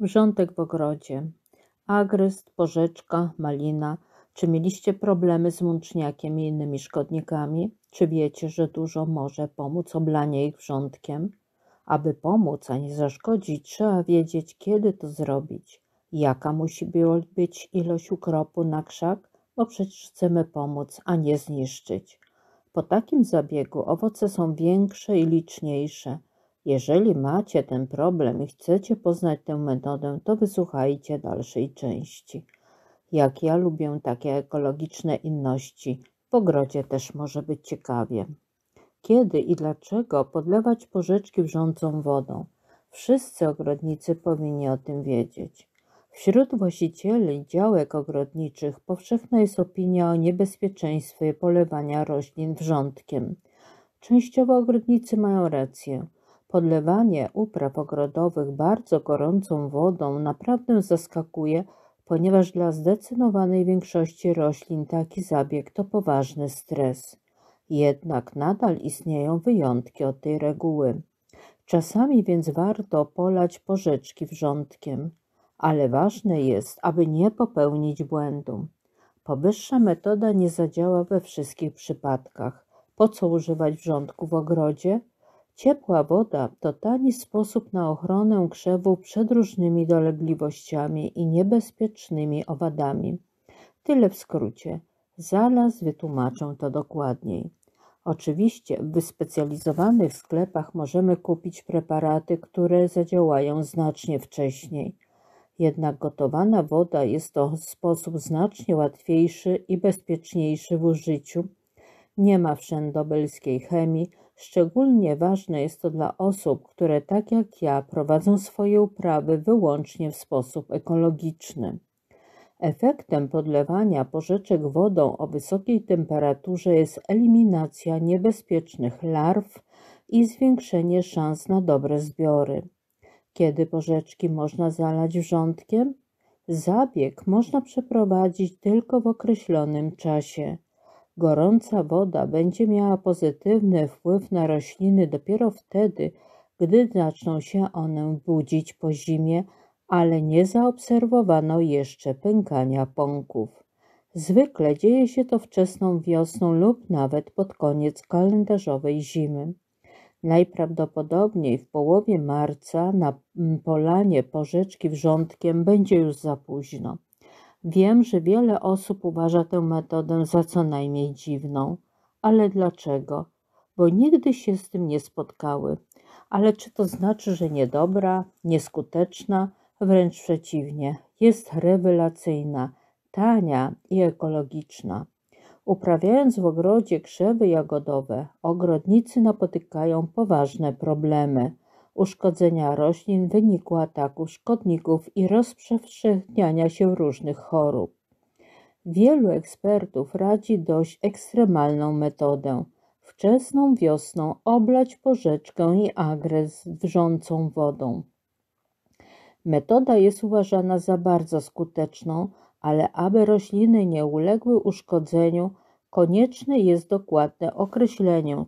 Wrzątek w ogrodzie. Agrest, porzeczka, malina. Czy mieliście problemy z mączniakiem i innymi szkodnikami? Czy wiecie, że dużo może pomóc oblanie ich wrzątkiem? Aby pomóc, a nie zaszkodzić, trzeba wiedzieć, kiedy to zrobić. Jaka musi być ilość ukropu na krzak? Bo przecież chcemy pomóc, a nie zniszczyć. Po takim zabiegu owoce są większe i liczniejsze. Jeżeli macie ten problem i chcecie poznać tę metodę, to wysłuchajcie dalszej części. Jak ja lubię takie ekologiczne inności, w ogrodzie też może być ciekawie. Kiedy i dlaczego podlewać porzeczki wrzącą wodą? Wszyscy ogrodnicy powinni o tym wiedzieć. Wśród właścicieli działek ogrodniczych powszechna jest opinia o niebezpieczeństwie polewania roślin wrzątkiem. Częściowo ogrodnicy mają rację. Podlewanie upraw ogrodowych bardzo gorącą wodą naprawdę zaskakuje, ponieważ dla zdecydowanej większości roślin taki zabieg to poważny stres. Jednak nadal istnieją wyjątki od tej reguły. Czasami więc warto polać porzeczki wrzątkiem, ale ważne jest, aby nie popełnić błędu. Powyższa metoda nie zadziała we wszystkich przypadkach. Po co używać wrzątku w ogrodzie? Ciepła woda to tani sposób na ochronę krzewów przed różnymi dolegliwościami i niebezpiecznymi owadami. Tyle w skrócie. Zaraz wytłumaczę to dokładniej. Oczywiście w wyspecjalizowanych sklepach możemy kupić preparaty, które zadziałają znacznie wcześniej. Jednak gotowana woda jest to sposób znacznie łatwiejszy i bezpieczniejszy w użyciu. Nie ma wszędobylskiej chemii. Szczególnie ważne jest to dla osób, które tak jak ja prowadzą swoje uprawy wyłącznie w sposób ekologiczny. Efektem podlewania porzeczek wodą o wysokiej temperaturze jest eliminacja niebezpiecznych larw i zwiększenie szans na dobre zbiory. Kiedy porzeczki można zalać wrzątkiem? Zabieg można przeprowadzić tylko w określonym czasie. Gorąca woda będzie miała pozytywny wpływ na rośliny dopiero wtedy, gdy zaczną się one budzić po zimie, ale nie zaobserwowano jeszcze pękania pąków. Zwykle dzieje się to wczesną wiosną lub nawet pod koniec kalendarzowej zimy. Najprawdopodobniej w połowie marca na polanie porzeczki wrzątkiem będzie już za późno. Wiem, że wiele osób uważa tę metodę za co najmniej dziwną. Ale dlaczego? Bo nigdy się z tym nie spotkały. Ale czy to znaczy, że niedobra, nieskuteczna? Wręcz przeciwnie, jest rewelacyjna, tania i ekologiczna. Uprawiając w ogrodzie krzewy jagodowe, ogrodnicy napotykają poważne problemy. Uszkodzenia roślin w wyniku ataków szkodników i rozprzestrzeniania się różnych chorób. Wielu ekspertów radzi dość ekstremalną metodę. Wczesną wiosną oblać porzeczkę i agres wrzącą wodą. Metoda jest uważana za bardzo skuteczną, ale aby rośliny nie uległy uszkodzeniu, konieczne jest dokładne określenie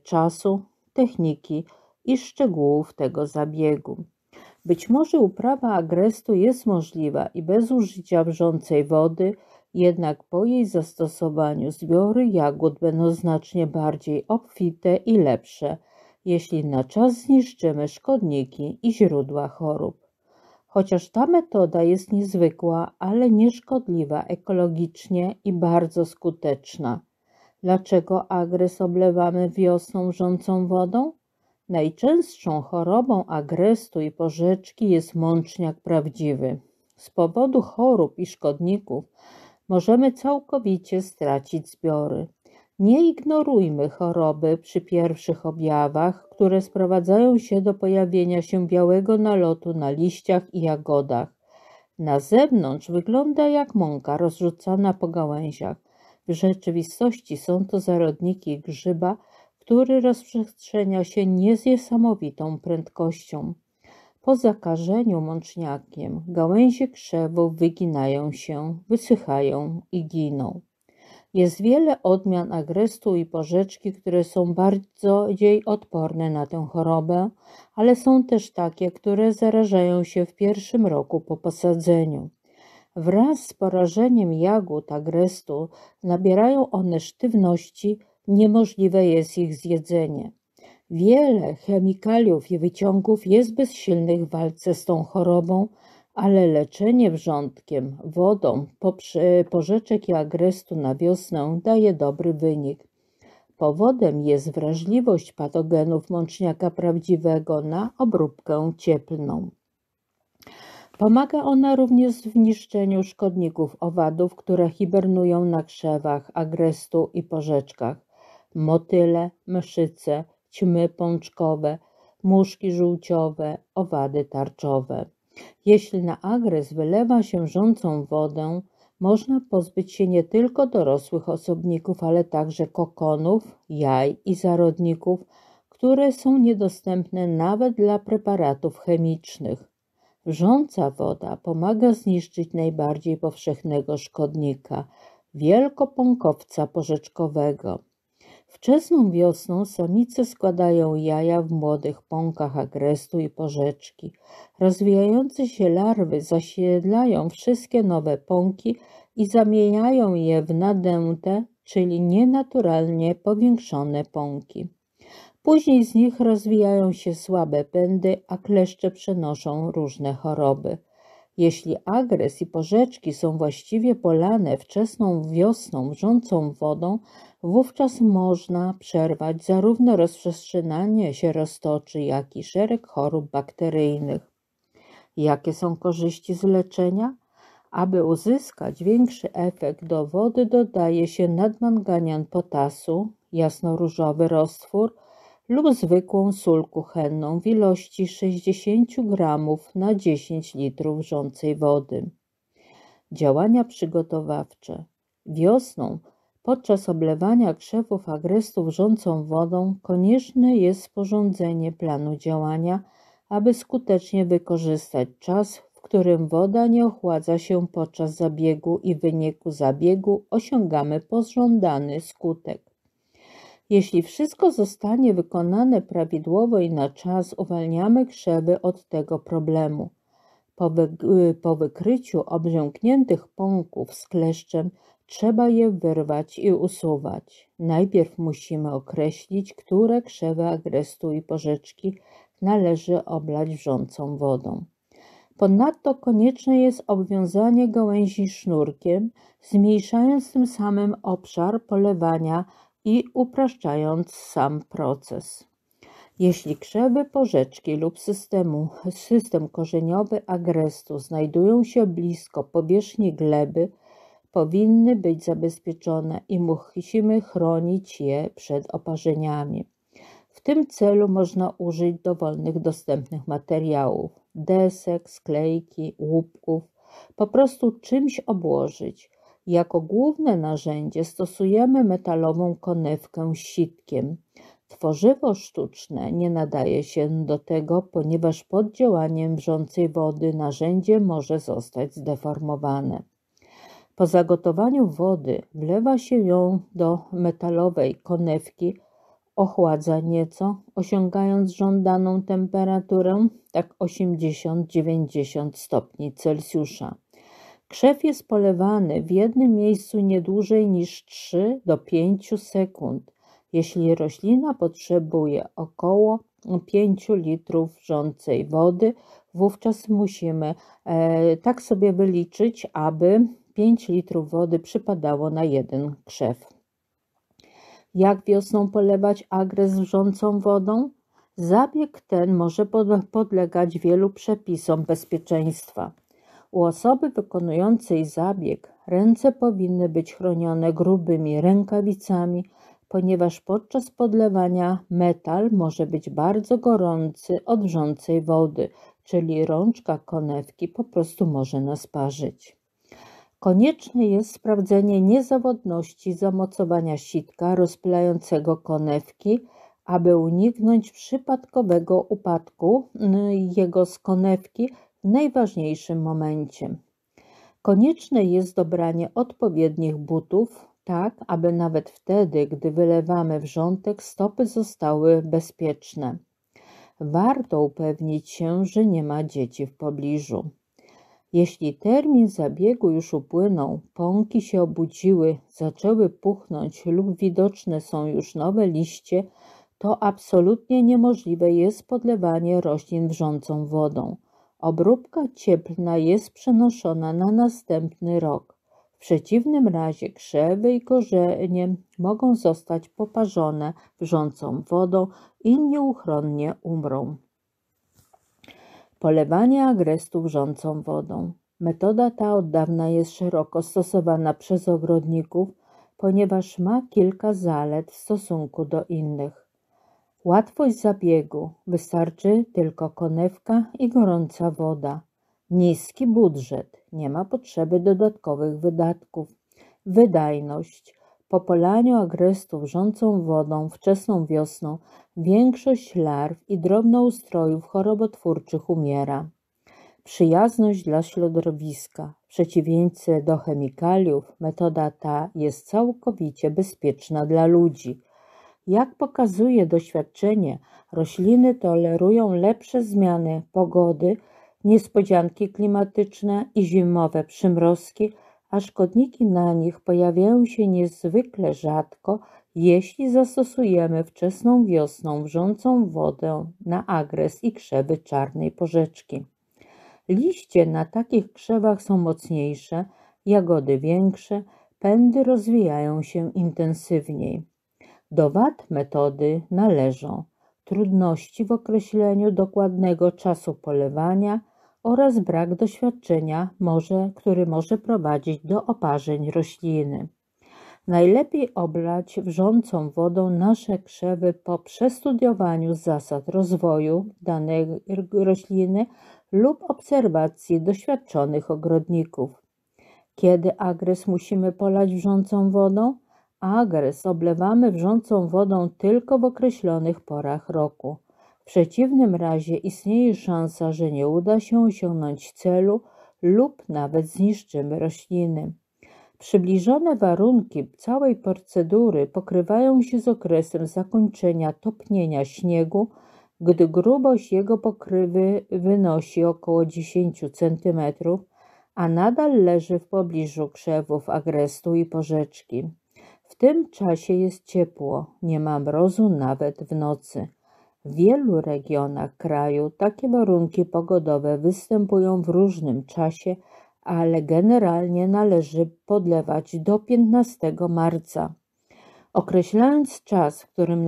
czasu, techniki i szczegółów tego zabiegu. Być może uprawa agrestu jest możliwa i bez użycia wrzącej wody, jednak po jej zastosowaniu zbiory jagód będą znacznie bardziej obfite i lepsze, jeśli na czas zniszczymy szkodniki i źródła chorób. Chociaż ta metoda jest niezwykła, ale nieszkodliwa ekologicznie i bardzo skuteczna. Dlaczego agres oblewamy wiosną wrzącą wodą? Najczęstszą chorobą agrestu i porzeczki jest mączniak prawdziwy. Z powodu chorób i szkodników możemy całkowicie stracić zbiory. Nie ignorujmy choroby przy pierwszych objawach, które sprowadzają się do pojawienia się białego nalotu na liściach i jagodach. Na zewnątrz wygląda jak mąka rozrzucana po gałęziach. W rzeczywistości są to zarodniki grzyba, który rozprzestrzenia się niesamowitą prędkością. Po zakażeniu mączniakiem gałęzie krzewów wyginają się, wysychają i giną. Jest wiele odmian agrestu i porzeczki, które są bardziej odporne na tę chorobę, ale są też takie, które zarażają się w pierwszym roku po posadzeniu. Wraz z porażeniem jagód agrestu nabierają one sztywności, niemożliwe jest ich zjedzenie. Wiele chemikaliów i wyciągów jest bezsilnych w walce z tą chorobą, ale leczenie wrzątkiem, wodą, porzeczek i agrestu na wiosnę daje dobry wynik. Powodem jest wrażliwość patogenów mączniaka prawdziwego na obróbkę cieplną. Pomaga ona również w niszczeniu szkodników owadów, które hibernują na krzewach agrestu i porzeczkach. Motyle, mszyce, ćmy pączkowe, muszki żółciowe, owady tarczowe. Jeśli na agres wylewa się wrzącą wodę, można pozbyć się nie tylko dorosłych osobników, ale także kokonów, jaj i zarodników, które są niedostępne nawet dla preparatów chemicznych. Wrząca woda pomaga zniszczyć najbardziej powszechnego szkodnika, wielkopąkowca porzeczkowego. Wczesną wiosną samice składają jaja w młodych pąkach agrestu i porzeczki. Rozwijające się larwy zasiedlają wszystkie nowe pąki i zamieniają je w nadęte, czyli nienaturalnie powiększone pąki. Później z nich rozwijają się słabe pędy, a kleszcze przenoszą różne choroby. Jeśli agres i porzeczki są właściwie polane wczesną wiosną wrzącą wodą, wówczas można przerwać zarówno rozprzestrzenianie się roztoczy, jak i szereg chorób bakteryjnych. Jakie są korzyści z leczenia? Aby uzyskać większy efekt, do wody dodaje się nadmanganian potasu, jasnoróżowy roztwór, lub zwykłą sól kuchenną w ilości 60 g na 10 litrów wrzącej wody. Działania przygotowawcze. Wiosną, podczas oblewania krzewów agrestu wrzącą wodą, konieczne jest sporządzenie planu działania, aby skutecznie wykorzystać czas, w którym woda nie ochładza się podczas zabiegu i w wyniku zabiegu osiągamy pożądany skutek. Jeśli wszystko zostanie wykonane prawidłowo i na czas, uwalniamy krzewy od tego problemu. Po wykryciu obrzękniętych pąków z kleszczem trzeba je wyrwać i usuwać. Najpierw musimy określić, które krzewy agrestu i porzeczki należy oblać wrzącą wodą. Ponadto konieczne jest obwiązanie gałęzi sznurkiem, zmniejszając tym samym obszar polewania i upraszczając sam proces. Jeśli krzewy porzeczki lub system korzeniowy agrestu znajdują się blisko powierzchni gleby, powinny być zabezpieczone i musimy chronić je przed oparzeniami. W tym celu można użyć dowolnych dostępnych materiałów, desek, sklejki, łupków, po prostu czymś obłożyć. Jako główne narzędzie stosujemy metalową konewkę z sitkiem. Tworzywo sztuczne nie nadaje się do tego, ponieważ pod działaniem wrzącej wody narzędzie może zostać zdeformowane. Po zagotowaniu wody wlewa się ją do metalowej konewki, ochładza nieco, osiągając żądaną temperaturę, tak 80-90 stopni Celsjusza. Krzew jest polewany w jednym miejscu nie dłużej niż 3 do 5 sekund. Jeśli roślina potrzebuje około 5 litrów wrzącej wody, wówczas musimy tak sobie wyliczyć, aby 5 litrów wody przypadało na jeden krzew. Jak wiosną polewać agres wrzącą wodą? Zabieg ten może podlegać wielu przepisom bezpieczeństwa. U osoby wykonującej zabieg ręce powinny być chronione grubymi rękawicami, ponieważ podczas podlewania metal może być bardzo gorący od wrzącej wody, czyli rączka konewki po prostu może nas parzyć. Konieczne jest sprawdzenie niezawodności zamocowania sitka rozpylającego konewki, aby uniknąć przypadkowego upadku jego z konewki w najważniejszym momencie. Konieczne jest dobranie odpowiednich butów, tak aby nawet wtedy, gdy wylewamy wrzątek, stopy zostały bezpieczne. Warto upewnić się, że nie ma dzieci w pobliżu. Jeśli termin zabiegu już upłynął, pąki się obudziły, zaczęły puchnąć lub widoczne są już nowe liście, to absolutnie niemożliwe jest podlewanie roślin wrzącą wodą. Obróbka cieplna jest przenoszona na następny rok. W przeciwnym razie krzewy i korzenie mogą zostać poparzone wrzącą wodą i nieuchronnie umrą. Polewanie agrestu wrzącą wodą. Metoda ta od dawna jest szeroko stosowana przez ogrodników, ponieważ ma kilka zalet w stosunku do innych. Łatwość zabiegu. Wystarczy tylko konewka i gorąca woda. Niski budżet. Nie ma potrzeby dodatkowych wydatków. Wydajność. Po polaniu agrestu wrzącą wodą wczesną wiosną większość larw i drobnoustrojów chorobotwórczych umiera. Przyjazność dla środowiska. W przeciwieństwie do chemikaliów, metoda ta jest całkowicie bezpieczna dla ludzi. Jak pokazuje doświadczenie, rośliny tolerują lepsze zmiany pogody, niespodzianki klimatyczne i zimowe przymrozki, a szkodniki na nich pojawiają się niezwykle rzadko, jeśli zastosujemy wczesną wiosną wrzącą wodę na agres i krzewy czarnej porzeczki. Liście na takich krzewach są mocniejsze, jagody większe, pędy rozwijają się intensywniej. Do wad metody należą trudności w określeniu dokładnego czasu polewania oraz brak doświadczenia, który może prowadzić do oparzeń rośliny. Najlepiej oblać wrzącą wodą nasze krzewy po przestudiowaniu zasad rozwoju danej rośliny lub obserwacji doświadczonych ogrodników. Kiedy agres musimy polać wrzącą wodą? Agres oblewamy wrzącą wodą tylko w określonych porach roku. W przeciwnym razie istnieje szansa, że nie uda się osiągnąć celu lub nawet zniszczymy rośliny. Przybliżone warunki całej procedury pokrywają się z okresem zakończenia topnienia śniegu, gdy grubość jego pokrywy wynosi około 10 cm, a nadal leży w pobliżu krzewów agrestu i porzeczki. W tym czasie jest ciepło, nie ma mrozu nawet w nocy. W wielu regionach kraju takie warunki pogodowe występują w różnym czasie, ale generalnie należy podlewać do 15 marca. Określając czas, w którym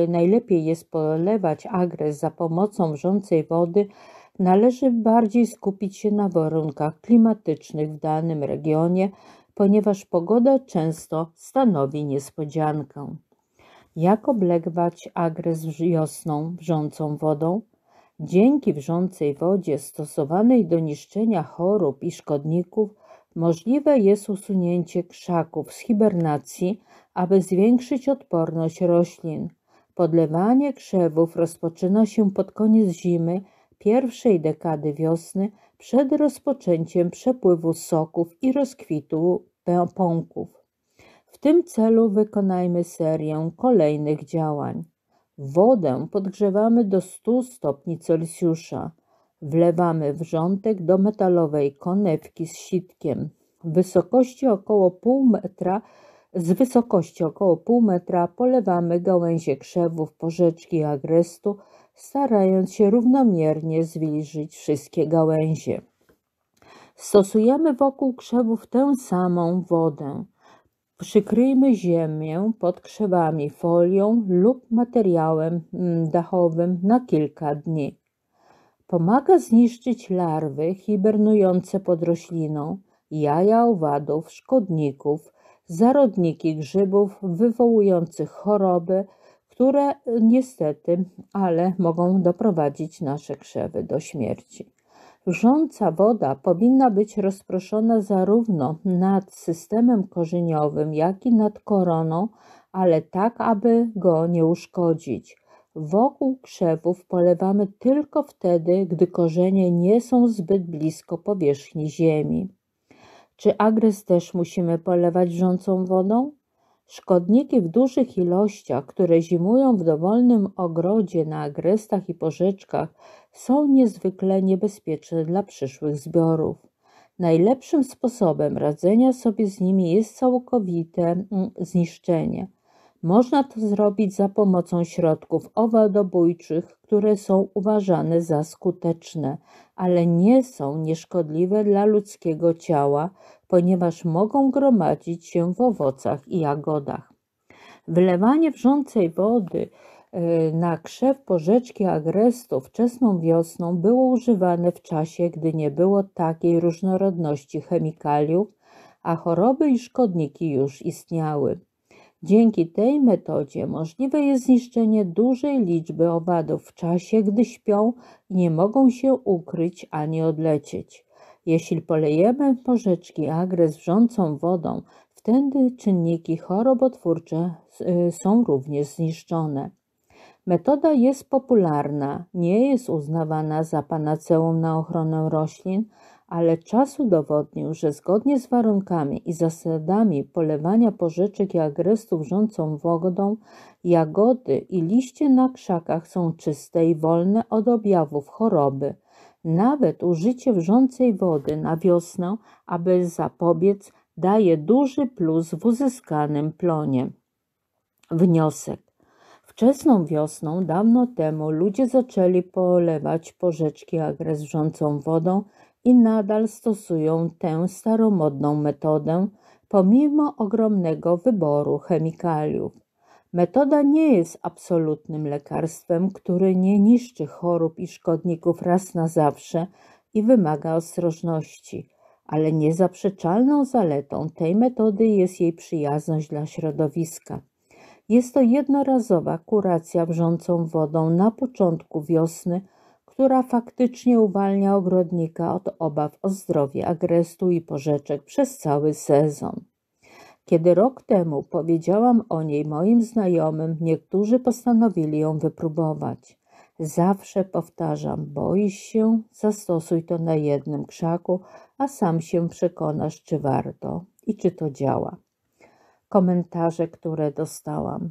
najlepiej jest polewać agres za pomocą wrzącej wody, należy bardziej skupić się na warunkach klimatycznych w danym regionie, ponieważ pogoda często stanowi niespodziankę. Jak oblewać agres wiosną wrzącą wodą? Dzięki wrzącej wodzie stosowanej do niszczenia chorób i szkodników możliwe jest usunięcie krzaków z hibernacji, aby zwiększyć odporność roślin. Podlewanie krzewów rozpoczyna się pod koniec zimy, pierwszej dekady wiosny, przed rozpoczęciem przepływu soków i rozkwitu pąków. W tym celu wykonajmy serię kolejnych działań. Wodę podgrzewamy do 100 stopni Celsjusza. Wlewamy wrzątek do metalowej konewki z sitkiem. Z wysokości około pół metra polewamy gałęzie krzewów, porzeczki i agrestu, starając się równomiernie zwilżyć wszystkie gałęzie. Stosujemy wokół krzewów tę samą wodę. Przykryjmy ziemię pod krzewami folią lub materiałem dachowym na kilka dni. Pomaga zniszczyć larwy hibernujące pod rośliną, jaja owadów, szkodników, zarodniki grzybów wywołujących choroby, które niestety, ale mogą doprowadzić nasze krzewy do śmierci. Wrząca woda powinna być rozproszona zarówno nad systemem korzeniowym, jak i nad koroną, ale tak, aby go nie uszkodzić. Wokół krzewów polewamy tylko wtedy, gdy korzenie nie są zbyt blisko powierzchni ziemi. Czy agrest też musimy polewać wrzącą wodą? Szkodniki w dużych ilościach, które zimują w dowolnym ogrodzie na agrestach i porzeczkach, są niezwykle niebezpieczne dla przyszłych zbiorów. Najlepszym sposobem radzenia sobie z nimi jest całkowite zniszczenie. Można to zrobić za pomocą środków owadobójczych, które są uważane za skuteczne, ale nie są nieszkodliwe dla ludzkiego ciała, ponieważ mogą gromadzić się w owocach i jagodach. Wylewanie wrzącej wody na krzew porzeczki agrestu wczesną wiosną było używane w czasie, gdy nie było takiej różnorodności chemikaliów, a choroby i szkodniki już istniały. Dzięki tej metodzie możliwe jest zniszczenie dużej liczby owadów w czasie, gdy śpią i nie mogą się ukryć ani odlecieć. Jeśli polejemy porzeczki agrest wrzącą wodą, wtedy czynniki chorobotwórcze są również zniszczone. Metoda jest popularna, nie jest uznawana za panaceum na ochronę roślin, ale czas udowodnił, że zgodnie z warunkami i zasadami polewania porzeczek i agrestów wrzącą wodą, jagody i liście na krzakach są czyste i wolne od objawów choroby. Nawet użycie wrzącej wody na wiosnę, aby zapobiec, daje duży plus w uzyskanym plonie. Wniosek. Wczesną wiosną, dawno temu, ludzie zaczęli polewać porzeczki agrest wrzącą wodą i nadal stosują tę staromodną metodę, pomimo ogromnego wyboru chemikaliów. Metoda nie jest absolutnym lekarstwem, które nie niszczy chorób i szkodników raz na zawsze i wymaga ostrożności, ale niezaprzeczalną zaletą tej metody jest jej przyjazność dla środowiska. Jest to jednorazowa kuracja wrzącą wodą na początku wiosny, która faktycznie uwalnia ogrodnika od obaw o zdrowie agrestu i porzeczek przez cały sezon. Kiedy rok temu powiedziałam o niej moim znajomym, niektórzy postanowili ją wypróbować. Zawsze powtarzam, boisz się, zastosuj to na jednym krzaku, a sam się przekonasz, czy warto i czy to działa. Komentarze, które dostałam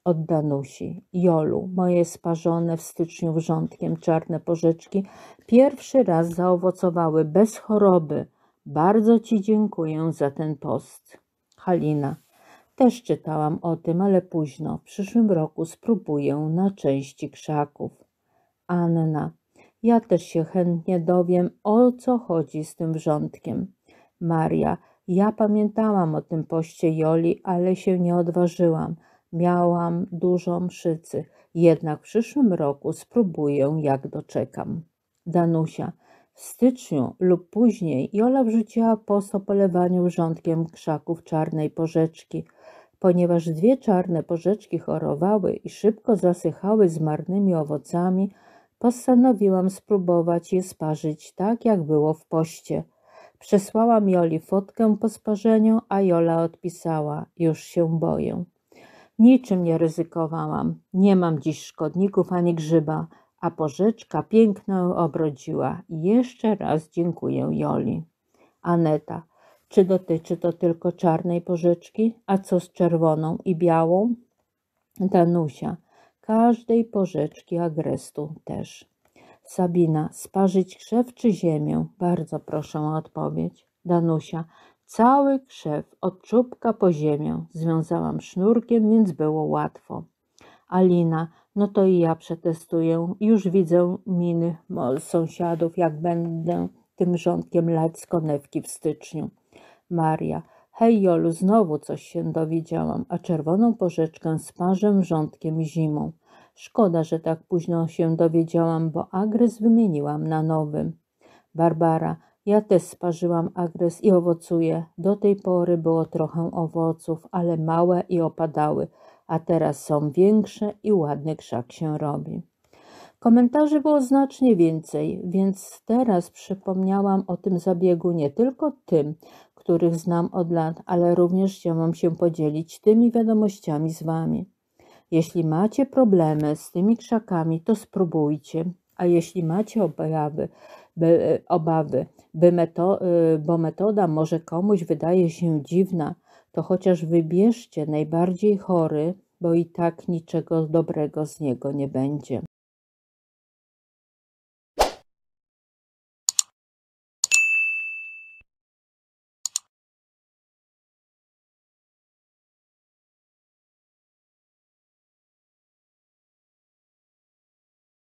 od Danusi. Jolu, moje sparzone w styczniu wrzątkiem czarne porzeczki pierwszy raz zaowocowały bez choroby. Bardzo Ci dziękuję za ten post. Halina, też czytałam o tym, ale późno. W przyszłym roku spróbuję na części krzaków. Anna, ja też się chętnie dowiem, o co chodzi z tym wrzątkiem. Maria, ja pamiętałam o tym poście Joli, ale się nie odważyłam. Miałam dużo mszycy, jednak w przyszłym roku spróbuję, jak doczekam. Danusia, w styczniu lub później Jola wrzuciła post o polewaniu wrzątkiem krzaków czarnej porzeczki. Ponieważ 2 czarne porzeczki chorowały i szybko zasychały z marnymi owocami, postanowiłam spróbować je sparzyć tak, jak było w poście. Przesłałam Joli fotkę po sparzeniu, a Jola odpisała: już się boję. Niczym nie ryzykowałam. Nie mam dziś szkodników ani grzyba, a porzeczka piękną obrodziła. Jeszcze raz dziękuję Joli. Aneta, czy dotyczy to tylko czarnej porzeczki? A co z czerwoną i białą? Danusia, każdej porzeczki agrestu też. Sabina, sparzyć krzew czy ziemię? Bardzo proszę o odpowiedź. Danusia, cały krzew od czubka po ziemię. Związałam sznurkiem, więc było łatwo. Alina, no to i ja przetestuję. Już widzę miny sąsiadów, jak będę tym wrzątkiem lać z konewki w styczniu. Maria, hej Jolu, znowu coś się dowiedziałam, a czerwoną porzeczkę sparzę wrzątkiem zimą. Szkoda, że tak późno się dowiedziałam, bo agres wymieniłam na nowym. Barbara, ja też sparzyłam agres i owocuję. Do tej pory było trochę owoców, ale małe i opadały, a teraz są większe i ładny krzak się robi. Komentarzy było znacznie więcej, więc teraz przypomniałam o tym zabiegu nie tylko tym, których znam od lat, ale również chciałam się podzielić tymi wiadomościami z Wami. Jeśli macie problemy z tymi krzakami, to spróbujcie, a jeśli macie obawy, obawy, bo metoda może komuś wydaje się dziwna, to chociaż wybierzcie najbardziej chory, bo i tak niczego dobrego z niego nie będzie.